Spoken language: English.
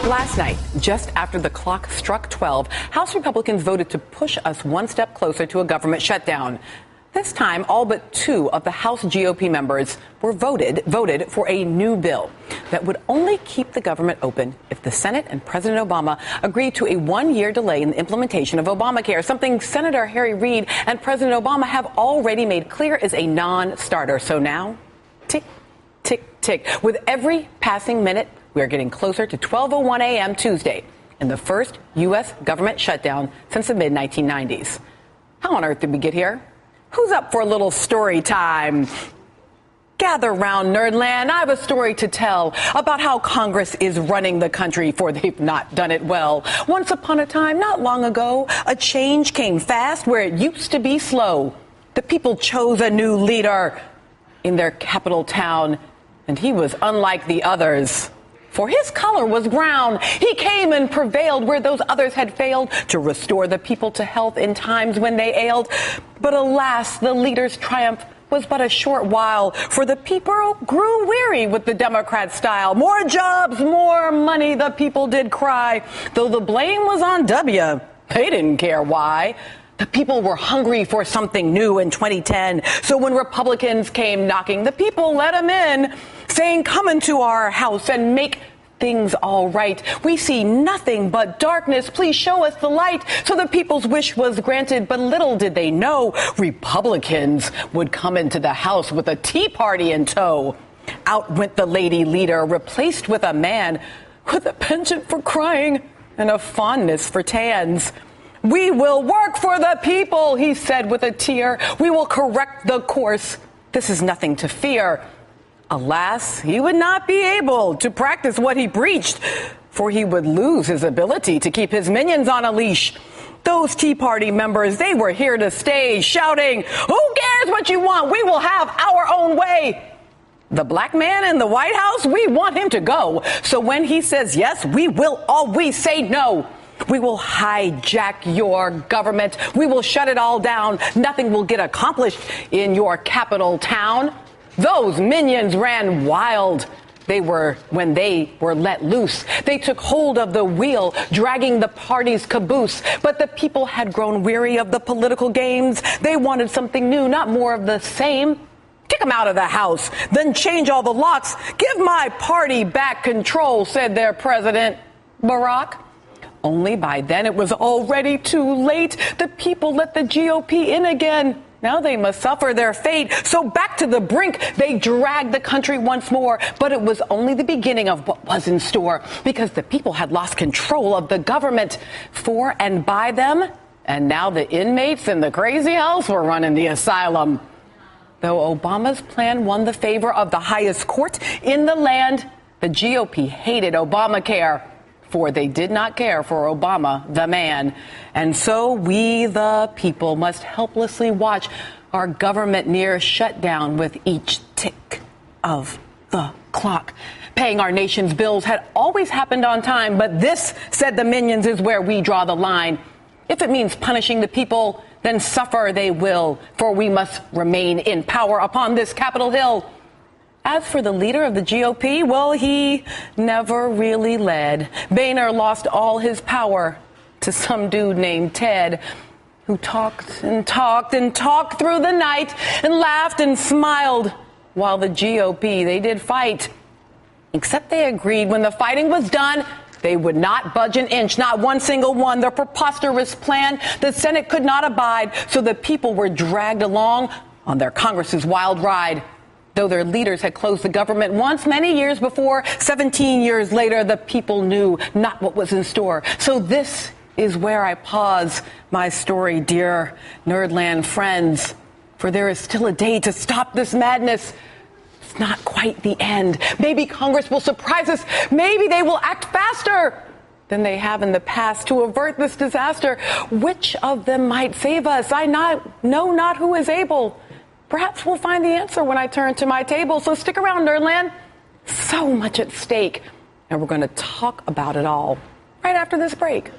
Last night, just after the clock struck 12, House Republicans voted to push us one step closer to a government shutdown. This time, all but two of the House GOP members were voted for a new bill that would only keep the government open if the Senate and President Obama agreed to a one-year delay in the implementation of Obamacare, something Senator Harry Reid and President Obama have already made clear is a non-starter. So now, tick, tick, tick. With every passing minute, we are getting closer to 12:01 a.m. Tuesday and the first U.S. government shutdown since the mid-1990s. How on earth did we get here? Who's up for a little story time? Gather round, Nerdland. I have a story to tell about how Congress is running the country, for they've not done it well. Once upon a time, not long ago, a change came fast where it used to be slow. The people chose a new leader in their capital town, and he was unlike the others. For his color was brown. He came and prevailed where those others had failed to restore the people to health in times when they ailed. But alas, the leader's triumph was but a short while, for the people grew weary with the Democrat style. More jobs, more money, the people did cry. Though the blame was on W, they didn't care why. The people were hungry for something new in 2010. So when Republicans came knocking, the people let them in, saying, come into our house and make things all right. We see nothing but darkness. Please show us the light. So the people's wish was granted. But little did they know Republicans would come into the house with a Tea Party in tow. Out went the lady leader, replaced with a man with a penchant for crying and a fondness for tans. We will work for the people, he said with a tear. We will correct the course. This is nothing to fear. Alas, he would not be able to practice what he preached, for he would lose his ability to keep his minions on a leash. Those Tea Party members, they were here to stay, shouting, who cares what you want? We will have our own way. The black man in the White House, we want him to go. So when he says yes, we will always say no. We will hijack your government. We will shut it all down. Nothing will get accomplished in your capital town. Those minions ran wild. When they were let loose, they took hold of the wheel, dragging the party's caboose. But the people had grown weary of the political games. They wanted something new, not more of the same. Kick them out of the house, then change all the locks. Give my party back control, said their president, Barack. Only by then it was already too late. The people let the GOP in again. Now they must suffer their fate. So back to the brink, they dragged the country once more. But it was only the beginning of what was in store, because the people had lost control of the government for and by them. And now the inmates in the crazy house were running the asylum. Though Obama's plan won the favor of the highest court in the land, the GOP hated Obamacare. For they did not care for Obama, the man. And so we, the people, must helplessly watch our government near shutdown with each tick of the clock. Paying our nation's bills had always happened on time, but this, said the minions, is where we draw the line. If it means punishing the people, then suffer they will, for we must remain in power upon this Capitol Hill. As for the leader of the GOP, well, he never really led. Boehner lost all his power to some dude named Ted, who talked and talked and talked through the night and laughed and smiled while the GOP, they did fight. Except they agreed when the fighting was done, they would not budge an inch, not one single one. Their preposterous plan, the Senate could not abide, so the people were dragged along on their Congress's wild ride. Though their leaders had closed the government once many years before, 17 years later, the people knew not what was in store. So this is where I pause my story, dear Nerdland friends, for there is still a day to stop this madness. It's not quite the end. Maybe Congress will surprise us. Maybe they will act faster than they have in the past to avert this disaster. Which of them might save us? I know not who is able. Perhaps we'll find the answer when I turn to my table. So stick around, Nerdland. So much at stake. And we're going to talk about it all right after this break.